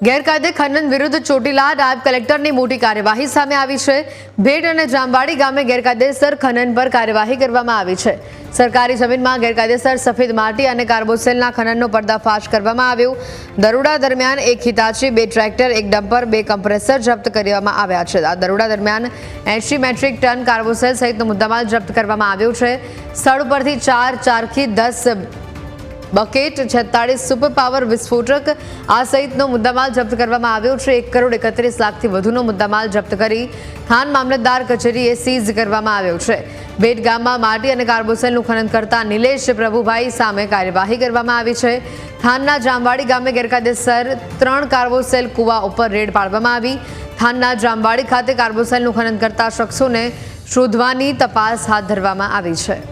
ગેરકાયદે ખનન વિરુદ્ધ ચોટીલા નાયબ કલેક્ટરની મોટી કાર્યવાહી સામે આવી છે। ભેડ અને જામવાડી ગામે ગેરકાયદેસર ખનન પર કાર્યવાહી કરવામાં આવી છે। સરકારી જમીનમાં ગેરકાયદેસર સફેદ માટી અને કાર્બોસેલના ખનનનો પર્દાફાશ કરવામાં આવ્યો। દરોડા દરમિયાન એક હિતાચી, 2 ટ્રેક્ટર, 1 ડમ્પર, 2 કમ્પ્રેસર જપ્ત કરવામાં આવ્યા છે। આ દરોડા દરમિયાન 80 મેટ્રિક ટન કાર્બોસેલ સહિતનો મુદ્દામાલ જપ્ત કરવામાં આવ્યો છે। સ્થળ પરથી 4 ચારખી, 10 બકેટ, 46 સુપર પાવર વિસ્ફોટક આ સહિતનો મુદ્દામાલ જપ્ત કરવામાં આવ્યો છે। 1 કરોડ 31 લાખથી વધુનો મુદ્દામાલ જપ્ત કરી થાન મામલતદાર કચેરીએ સીઝ કરવામાં આવ્યો છે। ભેડ ગામમાં માટી અને કાર્બોસેલનું ખનન કરતા નિલેશ પ્રભુભાઈ સામે કાર્યવાહી કરવામાં આવી છે। થાનના જામવાડી ગામે ગેરકાયદેસર 3 કાર્બોસેલ કુવા ઉપર રેડ પાડવામાં આવી। થાનના જામવાડી ખાતે કાર્બોસેલનું ખનન કરતા શખ્સોને શોધવાની તપાસ હાથ ધરવામાં આવી છે।